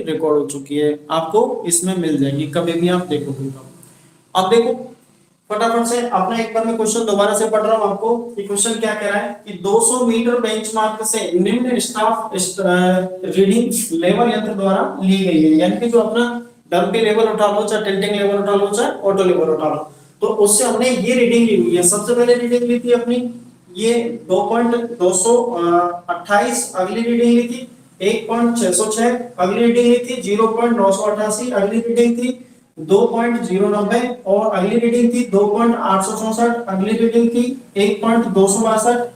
Record हो चुकी है, आपको इसमें मिल जाएगी कभी भी आप देखोगे तो। अब देखो फटाफट से अपना एक बार मैं क्वेश्चन दोबारा से पढ़ रहा हूं आपको। ये क्वेश्चन क्या कह रहा है कि 200 मीटर बेंचमार्क से निम्न स्टाफ रीडिंग लेवल यंत्र द्वारा ली गई है, यानी कि जो अपना डंपी लेवल उठा लो, चाहे टिल्टिंग लेवल उठा लो, चाहे ऑटो लेवल उठा लो, तो उससे हमने ये रीडिंग ली हुई है। सबसे पहले रीडिंग ली थी अपनी ये 2.228, अगली रीडिंग ली थी 1.606, अगली रीडिंग ली थी 0.988, अगली रीडिंग थी 2.090 और अगली रीडिंग थी 2.864, अगली रीडिंग थी 1.262,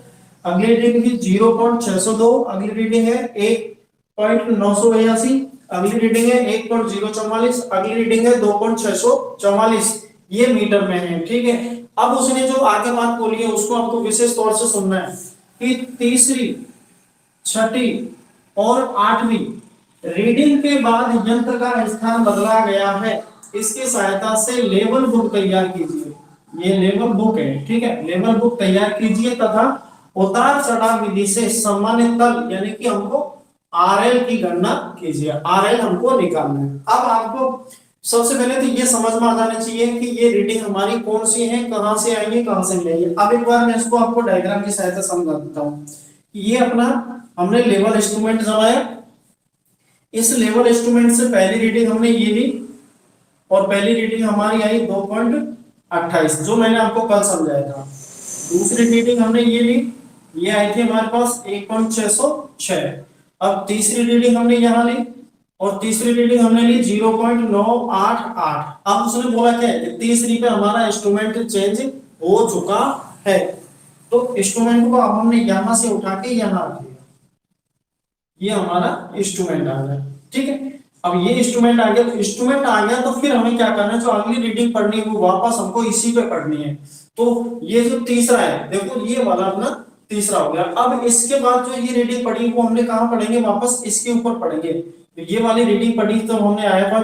अगली रीडिंग थी 0.602, अगली रीडिंग है 1.982, अगली रीडिंग है 1.044, अगली रीडिंग है 2.644। ये मीटर में है, ठीक है। अब उसने जो आगे बात बोली है उसको आपको विशेष तौर से सुनना है कि तीसरी, छठी और आठवीं रीडिंग के बाद यंत्र का स्थान बदला गया है, इसकी सहायता से लेवल बुक तैयार कीजिए। ये लेवल बुक है, ठीक है। लेवल बुक तैयार कीजिए तथा उतार चढ़ाव विधि से सम्मानित तल यानी कि हमको आरएल की गणना कीजिए। आरएल हमको निकालना है। अब आपको सबसे पहले तो ये समझ में आ जाना चाहिए कि ये रीडिंग हमारी कौन सी है, कहां से आएंगे, कहां से मिलेंगे। अब एक बार मैं इसको आपको डायग्राम की सहायता समझा देता हूं। ये अपना हमने लेवल इंस्ट्रूमेंट जमाया, इस लेवल इंस्ट्रूमेंट से पहली रीडिंग हमने ये ली और पहली रीडिंग हमारी आई 2.28 जो मैंने आपको कल समझाया था। दूसरी रीडिंग हमने ये ली, ये आई थी हमारे पास 1.606। अब तीसरी रीडिंग हमने यहाँ ली और तीसरी रीडिंग हमने ली 0.988। अब उसने बोला क्या है कि तीसरी पे हमारा इंस्ट्रूमेंट चेंज हो चुका है, तो इंस्ट्रूमेंट को अब हमने यहां से उठा के यहां रख दिया। ये हमारा इंस्ट्रूमेंट आ गया, ठीक है। अब ये इंस्ट्रूमेंट आ गया, तो इंस्ट्रूमेंट आ गया तो फिर हमें क्या करना है, जो अगली रीडिंग पढ़नी है वो वापस हमको इसी पे पढ़नी है। तो ये जो तीसरा है, देखो ये वाला अपना तीसरा हो गया। अब इसके बाद जो ये रीडिंग पढ़ी वो हमने कहां पढ़ेंगे, वापस इसके ऊपर पढ़ेंगे। तो ये वाली रीडिंग पढ़ी तो हमने आया था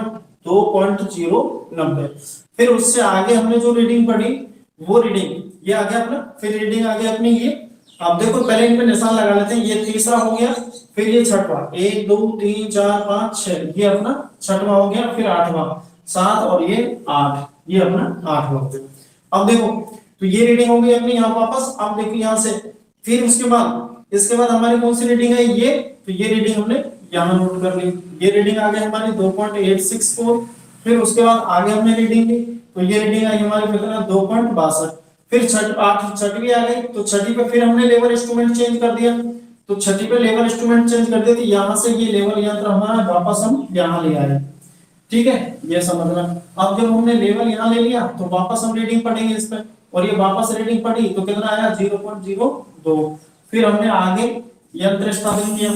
2.090। फिर उससे आगे हमने जो रीडिंग पढ़ी वो रीडिंग ये आ गया अपना, फिर रीडिंग आ गया अपनी ये। अब देखो पहले इन पे निशान लगा लेते हैं। ये तीसरा हो गया, फिर ये छठवां, 1 2 3 4 5 6, ये अपना छठवां हो गया, फिर आठवां 7 और ये 8, ये अपना 8वां हो गया। अब देखो तो ये रीडिंग हो गई अपनी यहाँ वापस। अब देखो यहाँ से फिर उसके बाद इसके बाद हमारी कौन सी रीडिंग है ये, तो ये रीडिंग हमने यहाँ नोट कर ली। ये रीडिंग आ गई हमारी 2.864। फिर उसके बाद आगे हमने रीडिंग ली, तो ये रीडिंग आई हमारी कितना 2.62। फिर छठी आ गई, तो छठी पे फिर हमने लेवल इंस्ट्रूमेंट चेंज कर दिया। तो छठी पे लेवल इंस्ट्रूमेंट चेंज कर दिया, तो यहाँ से ये लेवल यंत्र हमारा वापस हम यहाँ ले आए, ठीक है। ये समझना। अब जब हमने लेवल यहाँ ले लिया तो वापस हम रीडिंग पढ़ेंगे इस पे, और ये वापस रीडिंग पढ़ी तो कितना आया 0.02। फिर हमने आगे यंत्र स्थापित किया।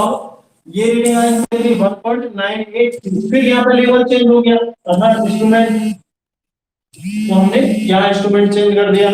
अब ये रीडिंग आई हमारी 1.98। फिर यहाँ पे लेवल चेंज हो गया हमारा इंस्ट्रूमेंट, तो हमने यहाँ इंस्ट्रूमेंट चेंज कर दिया।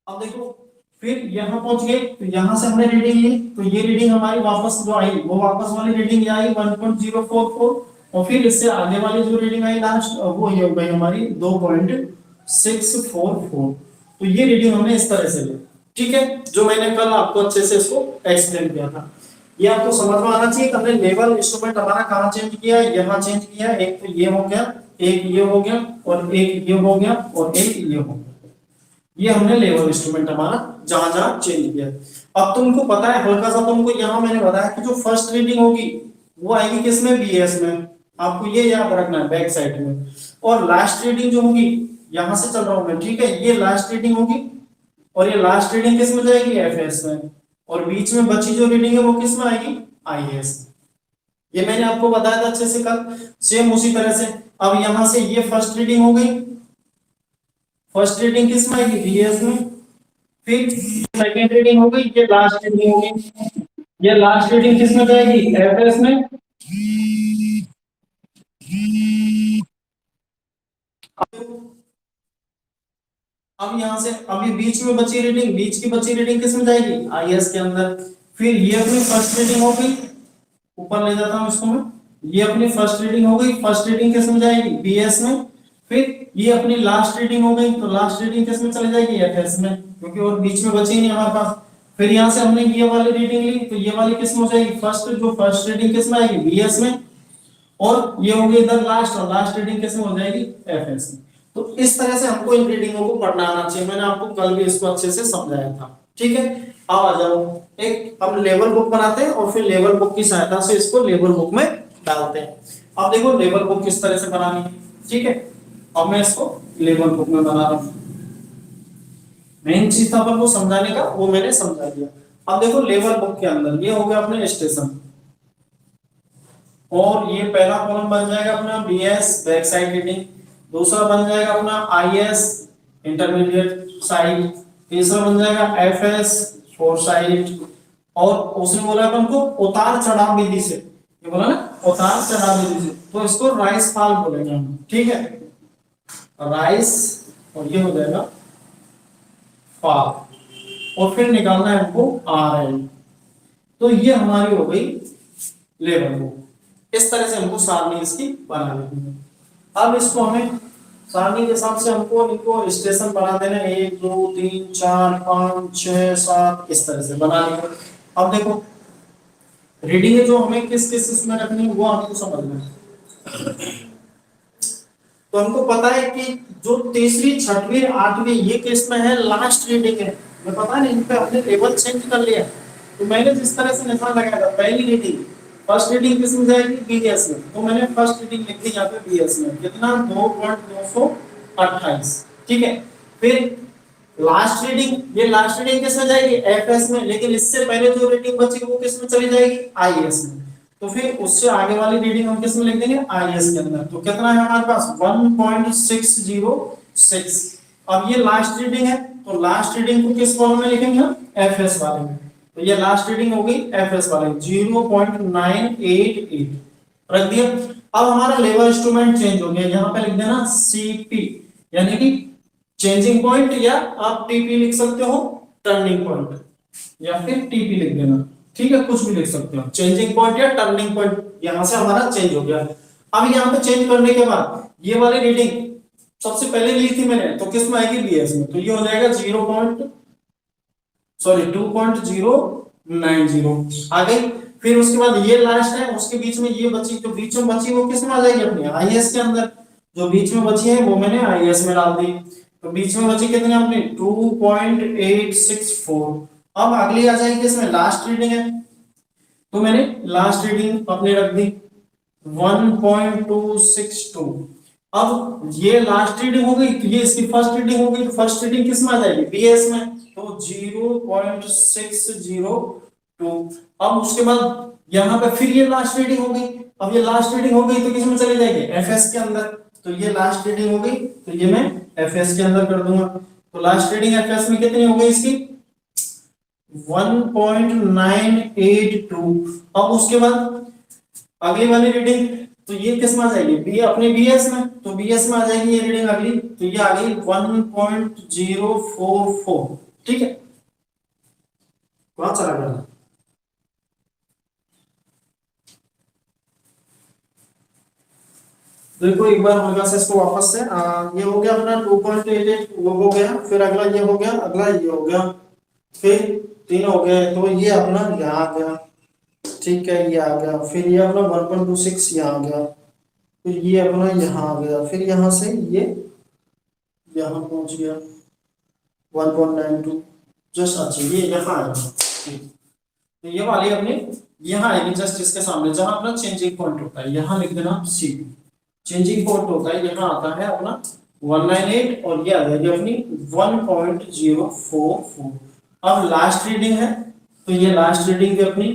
अब देखो फिर यहाँ पहुंच गए, तो यहाँ से हमने रीडिंग ली, तो ये रीडिंग हमारी वापस जो आई वो वापस वाली रीडिंग आई 1.044। और फिर इससे आगे वाली जो रीडिंग आई लास्ट वो ये हो गई हमारी 2.644। तो ये रीडिंग हमने इस तरह से ली, ठीक है, जो मैंने कल आपको अच्छे से इसको एक्सप्लेन किया था। ये आपको समझ में आना चाहिए। हमने लेवल इंस्ट्रूमेंट हमारा कहाँ चेंज किया, यहाँ चेंज किया। एक तो ये हो गया, एक ये हो गया, और एक ये हो गया, और एक ये हो गया। ये हमने लेवल इंस्ट्रूमेंट हमारा जहां जहां चेंज किया। अब तुमको पता है हल्का सा, तुमको यहां मैंने बताया कि जो फर्स्ट रीडिंग होगी वो आएगी किसमें, बीएस में। आपको ये याद रखना है बैक साइड में। और लास्ट रीडिंग जो होगी, यहां से चल रहा हूं मैं, ठीक है, ये लास्ट रीडिंग होगी और ये लास्ट रीडिंग किस में जाएगी, एफएस में। और बीच में बची जो रीडिंग है वो किस में आएगी, आईएएस। ये मैंने आपको बताया था अच्छे से कल। सेम उसी तरह से अब यहां से ये फर्स्ट रीडिंग हो गई, फर्स्ट रीडिंग किस में आएगी, बीएस में। फिर सेकंड रीडिंग हो गई, ये लास्ट रीडिंग हो गई, ये लास्ट रीडिंग किस में जाएगी, एफएस में। अब यहां से अभी बीच में बची रीडिंग, बीच की बची रीडिंग किस में जाएगी, आईएएस के अंदर। फिर ये अपनी फर्स्ट रीडिंग हो गई, ऊपर ले जाता हूं इसको मैं, ये अपनी फर्स्ट रीडिंग हो गई, फर्स्ट रीडिंग किस में जाएगी, बीएस में। फिर ये अपनी लास्ट रीडिंग हो गई, तो लास्ट रीडिंग किस में चली जाएगी, एफएस में, क्योंकि और बीच में बची नहीं हमारे पास। फिर यहाँ से हमने ये वाली रीडिंग ली, तो ये वाली किस में हो जाएगी, फर्स्ट रीडिंग किस में आएगी, बीएस में, और ये होगी इधर लास्ट, और लास्ट रीडिंग किस में हो जाएगी, एफएस में। तो इस तरह से हमको इन रीडिंगों को पढ़ना आना चाहिए। मैंने आपको कल भी इसको अच्छे से समझाया था, ठीक है। अब आ जाओ, एक हम लेवल बुक बनाते हैं और फिर लेवल बुक की सहायता से इसको लेवल बुक में डालते हैं। अब देखो लेवल बुक किस तरह से बनानी है, ठीक है। अब मैं इसको लेवल बुक में बना रहा हूं। मेन चीज था अपन को समझाने का, वो मैंने समझा दिया। अब देखो लेवल बुक के अंदर ये हो गया अपने स्टेशन, और ये पहला कॉलम बन जाएगा अपना बीएस बैक साइड रीडिंग, दूसरा बन जाएगा अपना आईएस इंटरमीडिएट साइड, तीसरा बन जाएगा एफएस फोर साइड, और उसने बोला अपन को उतार चढ़ाव विधि से, ये बोला ना उतार चढ़ाव विधि से, तो इसको राइस फॉल बोलेंगे हम, ठीक है, राइस, और ये हो जाएगा फॉल, और फिर निकालना है हमको आर एल। तो ये हमारी हो गई लेवल बुक। इस तरह से हमको सारणी इसकी बना लेनी है। अब इसको हमें सारणी के हिसाब से हमको इनको स्टेशन बना देना, 1 2 3 4 5 6 7 इस तरह से बना लिया। अब देखो रीडिंग जो हमें किस किस इसमें रखनी है वो आपको समझना है। तो हमको पता है कि जो तीसरी छठवीं आठवीं ये किस में है, लास्ट रीडिंग है। मैं पता नहीं इन पे हमने लेवल चेंज कर लिया। तो मैंने जिस तरह से निशान लगाया था, पहली रीडिंग फर्स्ट रीडिंग किस में जाएगी, बीएस में, तो मैंने फर्स्ट रीडिंग लिख दी यहाँ पे बीएस में, कितना 2.928, ठीक है। फिर लास्ट रीडिंग, ये लास्ट रीडिंग किस में जाएगी, एफएस में, लेकिन इससे पहले जो रीडिंग बची वो किस में चली जाएगी, आईएस में। तो फिर उससे आगे वाली रीडिंग हम किस में लिख देंगे, आईएस के अंदर। तो कितना है हमारे पास 1.606। अब ये लास्ट रीडिंग है, तो लास्ट रीडिंग को किस कॉलम में लिखेंगे हम, एफएस वाले में। तो ये लास्ट रीडिंग हो गई एफएस वाले 0.988 रख दिया। अब हमारा लेवल इंस्ट्रूमेंट चेंज हो गया, यहाँ पे लिख देना सीपी, यानी कि चेंजिंग पॉइंट, या आप टीपी लिख सकते हो, टर्निंग पॉइंट, या फिर टीपी लिख देना, ठीक है, कुछ भी लिख सकते हो, चेंजिंग पॉइंट या टर्निंग पॉइंट। यहां से हमारा चेंज हो गया। अब यहाँ पे चेंज करने के बाद ये वाली रीडिंग सबसे पहले ली थी मैंने, तो किस में आएगी, बीएस में, तो ये हो जाएगा 2.090 आ गई। फिर उसके बाद ये लास्ट है, उसके बीच में ये बची, जो बीच में बची वो किस में आ जाएगी, अपनी आईएस के अंदर। जो बीच में बची है वो मैंने आईएस में डाल दी। तो बीच में बची कितनी अपनी 2.864। अब अगली आ जाएगी इसमें लास्ट रीडिंग है, तो मैंने लास्ट रीडिंग अपनी रख दी 1.262। अब ये लास्ट रीडिंग हो गई, तो ये इसकी फर्स्ट रीडिंग हो गई, तो फर्स्ट रीडिंग किस में आ जाएगी, बीएस में, तो 0.602। अब उसके बाद यहाँ पे फिर ये लास्ट रीडिंग हो गई। अब ये लास्ट रीडिंग हो गई तो किस में चली जाएगी, एफएस के अंदर। तो ये लास्ट रीडिंग हो गई, तो ये मैं एफएस के अंदर कर दूंगा। तो लास्ट रीडिंग एफएस में कितनी हो गई इसकी 1.982। अब उसके बाद अगली वाली रीडिंग, तो ये किस में आ जाएगी, बी अपने बीएस में, तो बीएस में आ जाएगी ये रीडिंग अगली, तो ये आ गई 1.044, ठीक है। कौन चला गया, देखो एक बार हल्का से इसको वापस से ये हो गया अपना 2.88 वो हो गया, फिर अगला ये हो गया, अगला ये हो गया, फिर 3 हो गए, तो ये अपना यहाँ आ गया, ठीक है, ये आ गया। फिर ये अपना 1.26 यहाँ आ गया, फिर ये अपना यहाँ आ गया, फिर यहाँ से ये यहाँ पहुंच गया 1.92 जस्ट। अच्छा ये यहाँ आएगा, तो ये वाली अपनी यहाँ आएगी जस्ट इसके सामने, जहां अपना चेंजिंग पॉइंट होता है, यहाँ लिख देना सी। चेंजिंग पॉइंट होता है, यहाँ आता है अपना 198, और ये आ जाएगी अपनी 1.044। अब लास्ट रीडिंग है, तो ये लास्ट रीडिंग भी अपनी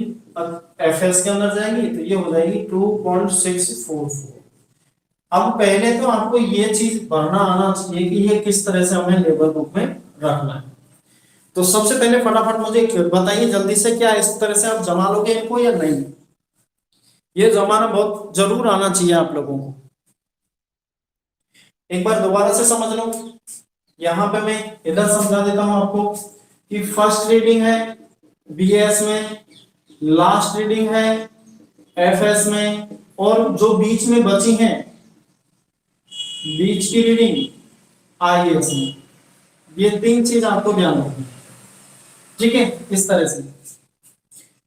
एफएस के अंदर जाएगी, तो ये हो जाएगी 2.644। अब पहले तो आपको ये चीज भरना आना चाहिए कि ये किस तरह से हमें लेवल बुक में रखना है। तो सबसे पहले फटाफट मुझे बताइए जल्दी से, क्या इस तरह से आप जमा लोगे इनको या नहीं। ये जमाना बहुत जरूर आना चाहिए आप लोगों को। एक बार दोबारा से समझ लो, यहाँ पे मैं इधर समझा देता हूं आपको कि फर्स्ट रीडिंग है बीएस में, लास्ट रीडिंग है एफएस में, और जो बीच में बची हैं बीच की रीडिंग IES में, ये 3 चीज आपको ध्यान रखनी है, ठीक है। इस तरह से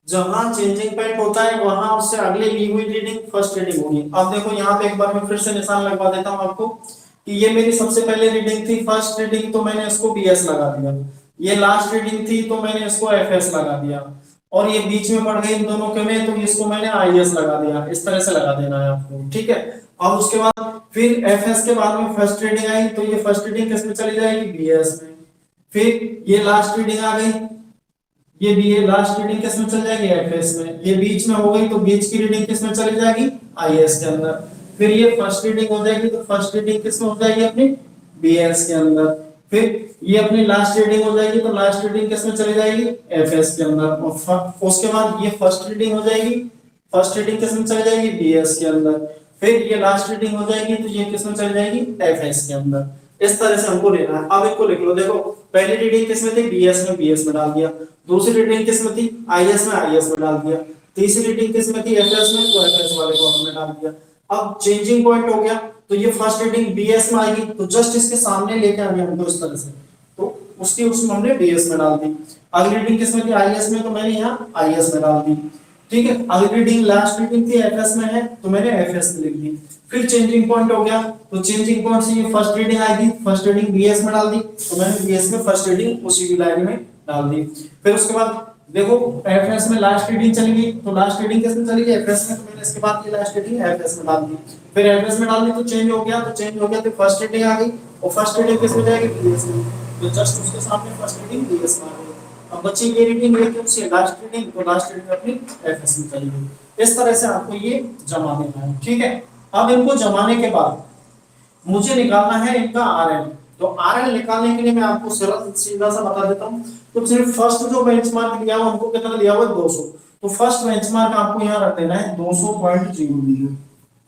जहां चेंजिंग पॉइंट होता है वहां उससे अगले ली हुई रीडिंग फर्स्ट रीडिंग होगी। अब देखो यहाँ पे एक बार मैं फिर से निशान लगवा देता हूँ आपको कि ये मेरी सबसे पहले रीडिंग थी फर्स्ट रीडिंग, तो मैंने इसको BS लगा दिया। ये लास्ट रीडिंग थी तो मैंने इसको FS लगा दिया, और ये बीच में पड़ गई इन दोनों के में, तो इसको मैंने IS लगा दिया। इस तरह से लगा देना है आपको, ठीक है। अब उसके बाद फिर FS के बाद में फर्स्ट रीडिंग आई, तो ये फर्स्ट रीडिंग किस में चली जाएगी, BS में। फिर ये लास्ट रीडिंग आ गई, ये भी ये लास्ट रीडिंग किस में चल जाएगी, एफएस में। ये बीच में हो गई तो बीच की रीडिंग किस में चली जाएगी, आईएस के अंदर। फिर ये फर्स्ट रीडिंग हो जाएगी तो फर्स्ट रीडिंग किस में हो जाएगी, अपनी बीएस के अंदर। फिर ये अपनी लास्ट रीडिंग हो जाएगी तो लास्ट रीडिंग किस में चली जाएगी, एफएस के अंदर। और उसके बाद ये फर्स्ट रीडिंग हो जाएगी, फर्स्ट रीडिंग किस में चली जाएगी, बीएस के अंदर। फिर ये लास्ट रीडिंग हो जाएगी तो ये किस में चली जाएगी, एफएस के अंदर। इस तरह से हमको लेना है। अब इसको लिख लो, देखो पहली रीडिंग किस में थी, बीएस में डाल दिया। दूसरी रीडिंग किस में थी, आईएस में डाल दिया। तीसरी रीडिंग किस में थी, एफएस में, तो एफएस वाले कॉलम में डाल दिया। अब चेंजिंग पॉइंट हो गया तो ये फर्स्ट रीडिंग बीएस में आएगी, तो जस्ट इसके सामने लेके आ गया हमको इस तरह से, तो उसकी उसमें हमने बीएस में डाल दी। अगली रीडिंग किस में थी, आईएस में, तो मैंने यहाँ आईएस में डाल दी, ठीक है। अगली रीडिंग लास्ट रीडिंग थी एफएस में है, तो मैंने एफएस में लिख दी। फिर चेंजिंग पॉइंट हो गया तो चेंजिंग पॉइंट से ये फर्स्ट रीडिंग आएगी, फर्स्ट रीडिंग बीएस में डाल दी, तो मैंने बीएस में फर्स्ट रीडिंग उसी की लाइन में डाल दी। फिर उसके बाद देखो एफएस में लास्ट रीडिंग चली गई, तो लास्ट रीडिंग किस में चली गई, एफएस में, तो मैंने इसके बाद ये लास्ट रीडिंग एफएस में डाल दी। फिर एफएस में डाल दी तो चेंज हो गया, तो फर्स्ट रीडिंग आ गई, और फर्स्ट रीडिंग किस में जाएगी, बीएस में, तो जस्ट उसके सामने फर्स्ट रीडिंग बीएस में आ गई। अब बच्ची ये रीडिंग लेके उससे लास्ट रीडिंग, तो लास्ट रीडिंग अपनी एफएस में चली गई। इस तरह से आपको ये जमा देना है, ठीक है। अब इनको जमाने के बाद मुझे निकालना है इनका आरएल। तो आरएल निकालने के लिए मैं आपको सरल सीधा सा बता देता हूं। तो सिर्फ फर्स्ट जो बेंचमार्क लिया हुआ हमको कितना लिया हुआ है, 200। तो फर्स्ट बेंचमार्क आपको यहां रख देना है 200.00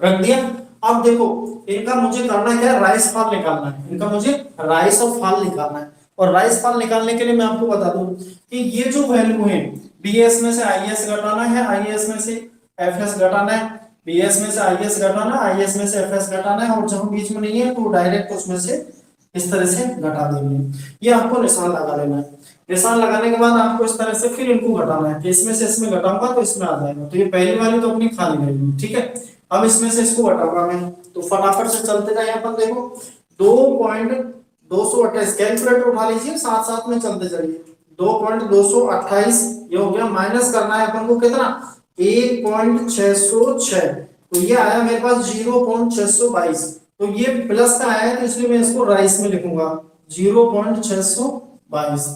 रख दिया। अब देखो इनका मुझे करना क्या है, राइस फॉल निकालना है। इनका मुझे राइस ऑफ फॉल निकालना है, और राइस फॉल निकालने के लिए मैं आपको बता दूं कि ये जो वैल्यू है, बीएस में से आईएस घटाना है, आईएस में से एफएस घटाना है, बीएस में से आईएस घटाना है, आईएस में से एफएस घटाना है, और जहां बीच में नहीं है तो डायरेक्ट उसमें से इस तरह से घटा देंगे। ये आपको निशान लगा लेना है। निशान लगाने के बाद आपको इस तरह से फिर इनको घटाना है कि इसमें से इसमें घटाऊंगा तो इसमें आ जाएगा। तो ये पहली वाली तो अपनी खाली रहेगी, ठीक है। अब इसमें से इसको घटाऊंगा मैं, तो फटाफट से चलते जाए अपन। देखो 2.228 कैलकुलेटर उठा लीजिए, साथ साथ में चलते चलिए। 2.228 ये हो गया, माइनस करना है अपन को कितना, 1.606। तो ये आया मेरे पास 0.622। तो ये प्लस का आया है तो इसलिए मैं इसको राइस में लिखूंगा 0.622,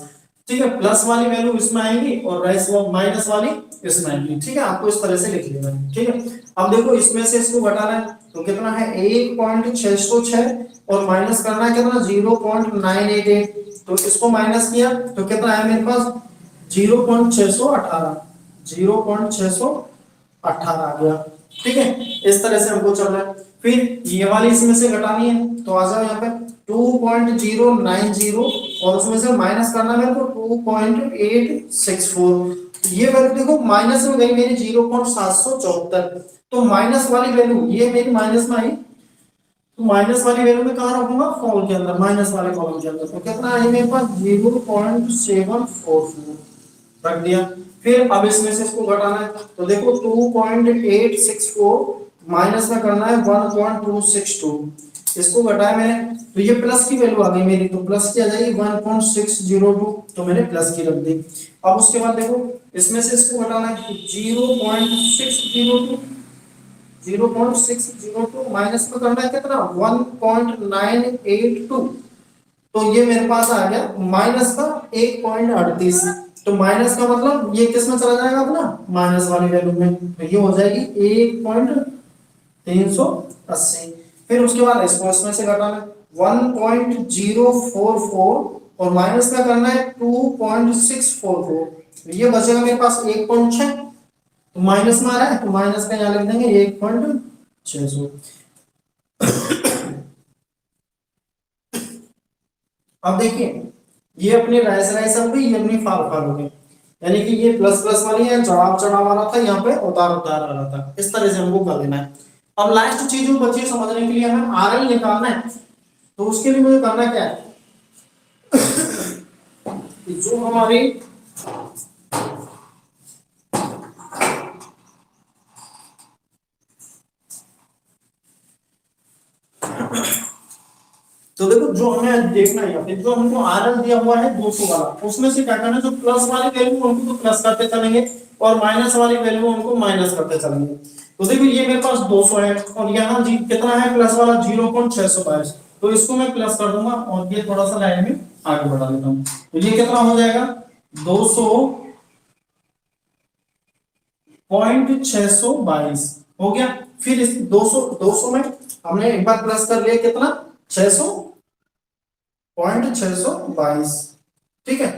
ठीक है। प्लस वाली वैल्यू इसमें आएगी और राइस माइनस वाली इसमें आएगी, ठीक है। आपको इस तरह से लिख लेना है, ठीक है। अब देखो इसमें से इसको घटाना है तो कितना है 1.606, और माइनस करना है कितना 0.988। तो इसको माइनस किया तो कितना आया मेरे पास 0.618, 0.618 आ गया, ठीक है। इस तरह से हमको चलना है। फिर ये वाली इसमें से घटानी है, तो आ जाओ यहाँ पे 2.090, और उसमें से माइनस करना है तो 2.864। ये वैल्यू देखो माइनस में गई मेरी 0.774। तो माइनस वाली वैल्यू ये मेरी माइनस में आई, तो माइनस वाली वैल्यू में कहां रखूंगा, कॉलम के अंदर, माइनस वाले कॉलम के अंदर। तो कितना है मेरे पास 0.744 रख दिया। फिर अब इसमें से इसको घटाना है तो देखो 2.864 माइनस में करना है 1.262। इसको घटाया मैंने तो ये प्लस की वैल्यू आ गई मेरी, तो प्लस की आ जाएगी 1.602, तो मैंने प्लस की रख दी। अब उसके बाद देखो इसमें से इसको घटाना है 0.602, 0.602 माइनस में करना है कितना 1.982। तो ये मेरे पास आ गया माइनस का 1.38। तो माइनस का मतलब ये किस में चला जाएगा अपना, माइनस वाली वैल्यू में, तो ये हो जाएगी 1.380। फिर उसके बाद इसको इसमें से घटाना 1.044, और माइनस में करना है 2.644। ये बचेगा मेरे पास 1.6, तो माइनस में आ रहा है तो माइनस का यहाँ लिख देंगे 1.600। अब देखिए ये अपनी राइस राइस हो गई, ये अपनी फाल फाल हो गई, यानी कि ये प्लस प्लस वाली है, चढ़ाव चढ़ाव आ रहा था, यहाँ पे उतार उतार आ रहा था। इस तरह से हमको कर देना है। अब लास्ट चीज जो बची है समझने के लिए, हमें आरएल निकालना है। तो उसके लिए मुझे करना क्या है कि जो हमारी तो देखो जो हमें देखना है यहाँ पे, जो हमको आरएल दिया हुआ है 200 वाला, उसमें से क्या करना है, जो प्लस वाली वैल्यू उनको तो प्लस करते चलेंगे और माइनस वाली वैल्यू उनको माइनस करते चलेंगे। तो देखो ये मेरे पास 200 है और यहाँ जी कितना है प्लस वाला 0.622, तो इसको मैं प्लस कर दूंगा और ये थोड़ा सा लाइन में आगे बढ़ा देता हूँ। तो ये कितना हो जाएगा 200.622 हो गया। फिर इस 200 में हमने एक बार प्लस कर लिया कितना 600.622, ठीक है।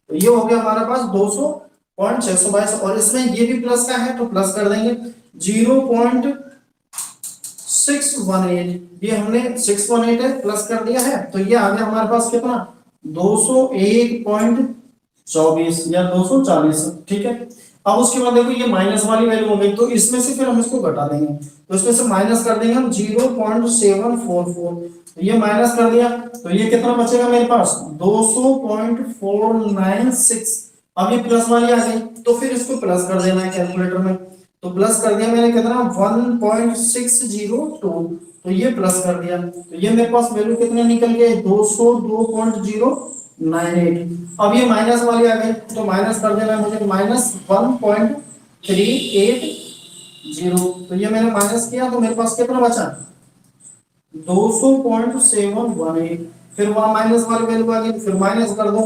तो ये हो गया हमारे पास 200.622 और इसमें ये भी प्लस का है तो प्लस कर देंगे 0.618, ये हमने 618 है प्लस कर दिया है, तो ये आ गया हमारे पास कितना 201.24 या 240, ठीक है। अब उसके बाद देखो ये माइनस वाली वैल्यू हो गई, तो इसमें से फिर हम इसको घटा देंगे, तो इसमें से माइनस कर देंगे हम 0.744, तो ये माइनस कर दिया तो ये कितना बचेगा मेरे पास 200.496। अब ये प्लस वाली आ गई तो फिर इसको प्लस कर देना है कैलकुलेटर में, तो प्लस कर दिया मैंने कितना 1.602, तो ये प्लस कर दिया तो ये मेरे पास वैल्यू कितने निकल गए 202.098। अब ये माइनस वाली आ गई तो माइनस कर देना है मुझे -1.380, तो ये मैंने माइनस किया तो मेरे पास कितना बचा 200.718, फिर वहां माइनस वाली वैल्यू आ गई फिर माइनस कर दो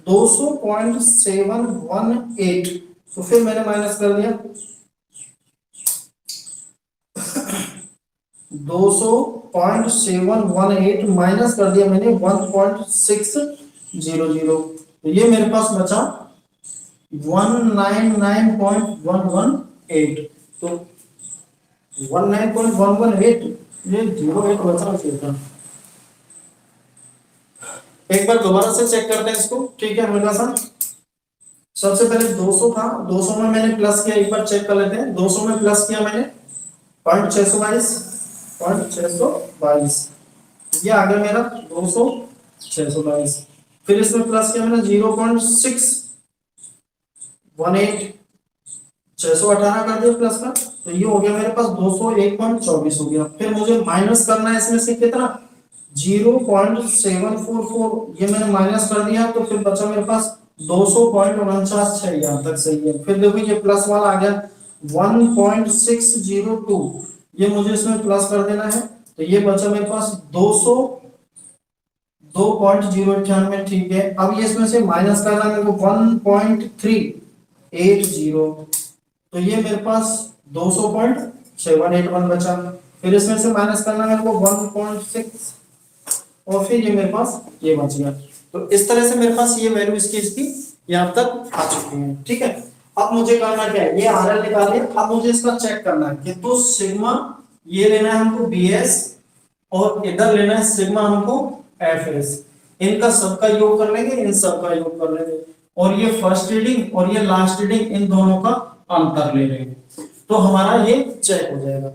200.718, तो फिर मैंने माइनस कर दिया 200.718 माइनस कर दिया मैंने 1.600, तो ये मेरे पास बचा 199.118, तो 19.118 ये 08 बचा था। एक बार दोबारा से चेक करते हैं इसको, ठीक है हल्का सा। सबसे पहले 200 था, 200 में मैंने प्लस किया, एक बार चेक कर लेते हैं 200 में प्लस किया मैंने 0.622, ये आ गया मेरा 200.622, फिर इसमें प्लस किया मैंने 0.618, 618 कर दिया प्लस का, तो ये हो गया मेरे पास 201.24 हो गया। फिर मुझे माइनस करना है इसमें से कितना 0.744, ये मैंने माइनस कर दिया तो फिर बचा मेरे पास 200.49, यहाँ तक सही है। फिर देखो ये प्लस वाला आ गया 1.602, ये मुझे इसमें प्लस कर देना है, तो ये बचा मेरे पास 202.098, ठीक है। अब ये इसमें से माइनस करना है मेरे को 1.380, तो ये मेरे पास 200.781 बचा। फिर इसमें से माइनस करना मेरे को 1.6 और फिर ये मेरे पास ये बच गया। तो इस तरह से मेरे पास ये वैल्यू इसकी यहाँ तक आ चुकी है, ठीक है। अब मुझे करना क्या है, ये आरएल निकाल लिया, अब मुझे इसका चेक करना है कि तो सिग्मा ये लेना है हमको बीएस और इधर लेना है सिग्मा हमको एफएस, इनका सबका योग कर लेंगे, इन सबका योग कर लेंगे, और ये फर्स्ट रीडिंग और ये लास्ट रीडिंग इन दोनों का अंतर ले लेंगे, तो हमारा ये चेक हो जाएगा।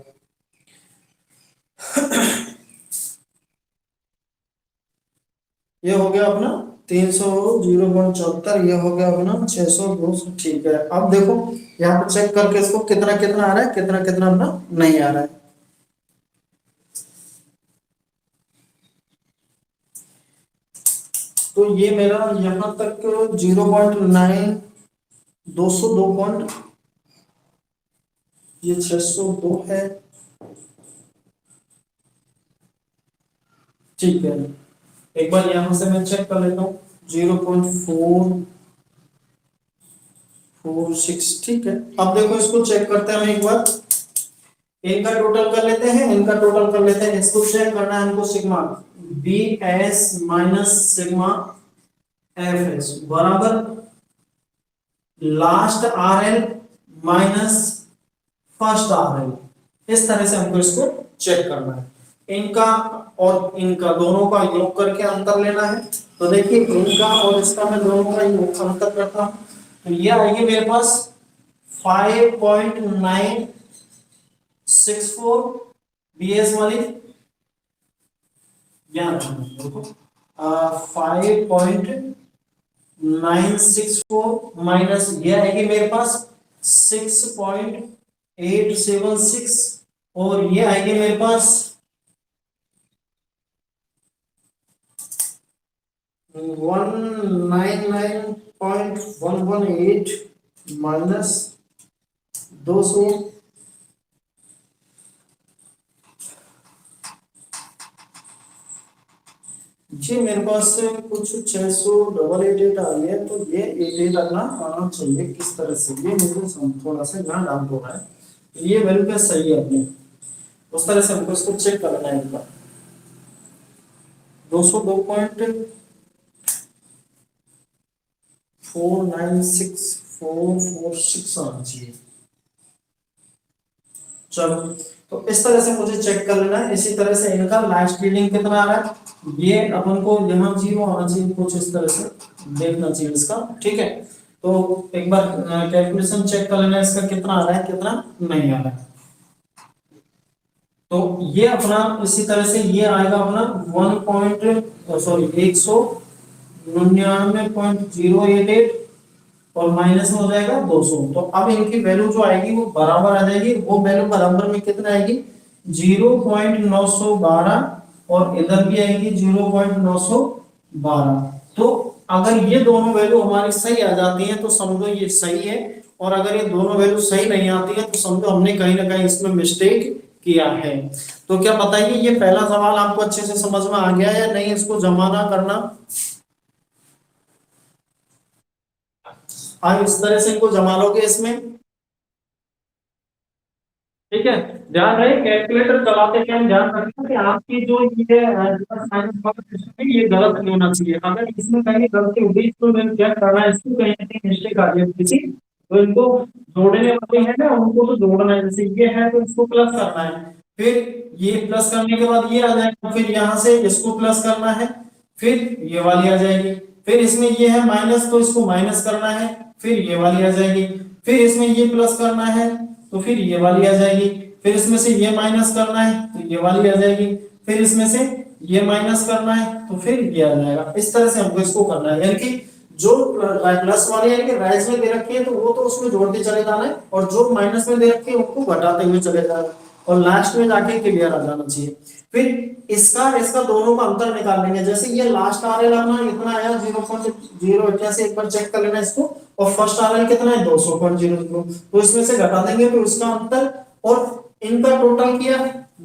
ये हो गया अपना 300 0.74, ये हो गया अपना 600 200, ठीक है। अब देखो यहाँ पे चेक करके इसको कितना कितना आ रहा है, कितना कितना अपना नहीं आ रहा है। तो ये मेरा यहाँ तक 0.9 202 ये 602 है, ठीक है। एक बार यहां से मैं चेक कर लेता हूँ 0.446, ठीक है। अब देखो इसको चेक करते हैं हम एक बार, इनका टोटल कर लेते हैं, इनका टोटल कर लेते हैं, इसको चेक करना है हमको sigma B S minus sigma F S बराबर last R L minus first R L, इस तरह से हमको इसको चेक करना है। इनका और इनका दोनों का योग करके अंतर लेना है, तो देखिए इनका और इसका मैं दोनों का योग अंतर करता हूं, तो ये आएगी मेरे पास 5.964 बीएस वाली यहाँ 5.964 माइनस ये आएगी मेरे पास 6.876 और ये आएगी मेरे पास 199.118 माइनस 200 जी मेरे पास कुछ 600,888 आ गया तो ये 88 आना चाहिए। किस तरह से ये मुझे थोड़ा सा यहाँ डाउट हो रहा है, ये वैल्यू क्या सही है अपनी, उस तरह से हमको इसको चेक करना है। इनका 202.496446 आना चाहिए। चलो तो इस तरह से मुझे चेक कर लेना है। इसी तरह से इनका लास्ट रीडिंग कितना आ रहा है, ये अपन को यहाँ 0 आना चाहिए, कुछ इस तरह से देखना चाहिए इसका। ठीक है, तो एक बार कैलकुलेशन चेक कर लेना इसका कितना आ रहा है कितना नहीं आ रहा है। तो ये अपना इसी तरह से ये आएगा अपना 199.088 और माइनस में हो जाएगा 200। तो अब इनकी वैल्यू जो आएगी वो बराबर आ जाएगी। वो वैल्यू बराबर में कितना आएगी 0.912 और इधर भी आएगी 0.912। तो अगर ये दोनों वैल्यू हमारी सही आ जाती हैं तो समझो ये सही है, और अगर ये दोनों वैल्यू सही नहीं आती है तो समझो हमने कहीं ना कहीं इसमें मिस्टेक किया है। तो क्या बताइए ये पहला सवाल आपको अच्छे से समझ में आ गया या नहीं, इसको जमाना करना आप इस तरह से इनको जमा लोगे इसमें। ठीक है, ध्यान रहे कैलकुलेटर चलाते टाइम ध्यान रखना कि आपकी जो ये साइंस वाला सिस्टम है ये गलत नहीं होना चाहिए। अगर इसमें कहीं गलती हुई तो मैं क्या करना है, इसको कहीं ना कहीं मिस्टेक आ गई किसी, तो इनको जोड़ने वाले हैं ना उनको तो जोड़ना है। जैसे ये है तो इसको प्लस करना है, फिर ये प्लस करने के बाद ये आ जाएगा, फिर यहाँ से इसको प्लस करना है, फिर ये वाली आ जाएगी, फिर इसमें ये है माइनस तो इसको माइनस करना है, फिर ये वाली आ जाएगी, फिर इसमें ये प्लस करना है तो फिर ये वाली आ जाएगी, फिर इसमें से ये माइनस करना है तो ये वाली आ जाएगी, फिर इसमें से ये माइनस करना है तो फिर ये आ जाएगा। इस तरह से हमको इसको करना है, यानी कि जो प्लस वाली यानी कि राइज में दे रखी है तो वो तो उसमें जोड़ते चले जाना है, और जो माइनस में दे रखी है उनको घटाते हुए चले जाना है, और लास्ट में जाके क्लियर आ जाना चाहिए। फिर इसका इसका दोनों का अंतर निकाल लेंगे। जैसे ये लास्ट आरएल अपना इतना आया 0.088, एक बार चेक कर लेना इसको, और फर्स्ट आरएल कितना है 200.00, तो इसमें से घटा देंगे तो इसका अंतर, और इनका टोटल किया,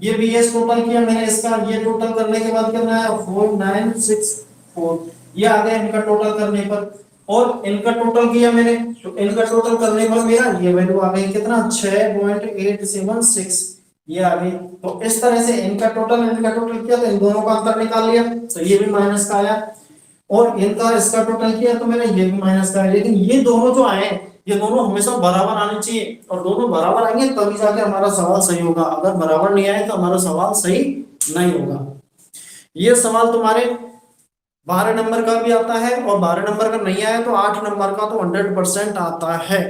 ये बीएस टोटल किया मैंने इसका, ये टोटल करने के बाद कितना आया 4964, ये आ गया इनका टोटल करने पर, और इनका टोटल किया मैंने तो इनका टोटल करने पर मेरा ये वैल्यू आ गई कितना 6.876, ये आ गई। तो इस तरह से इनका टोटल किया तो इन दोनों का अंतर निकाल लिया तो ये भी माइनस का आया, और इनका इसका टोटल किया तो मैंने ये भी माइनस का आया। लेकिन ये दोनों जो आए ये दोनों हमेशा बराबर आने चाहिए, और दोनों बराबर आएंगे तभी जाके हमारा सवाल सही होगा। अगर बराबर नहीं आए तो हमारा सवाल सही नहीं होगा। ये सवाल तुम्हारे 12 नंबर का भी आता है, और 12 नंबर का नहीं आया तो 8 नंबर का तो 100% आता है।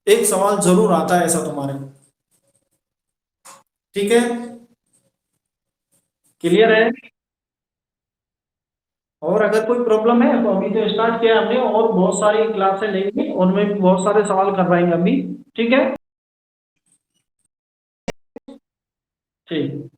एक सवाल जरूर आता है ऐसा तुम्हारे। ठीक है, क्लियर है। और अगर कोई प्रॉब्लम है तो अभी तो स्टार्ट किया हमने, और बहुत सारी क्लासें लेंगे उनमें भी बहुत सारे सवाल करवाएंगे अभी। ठीक है, ठीक।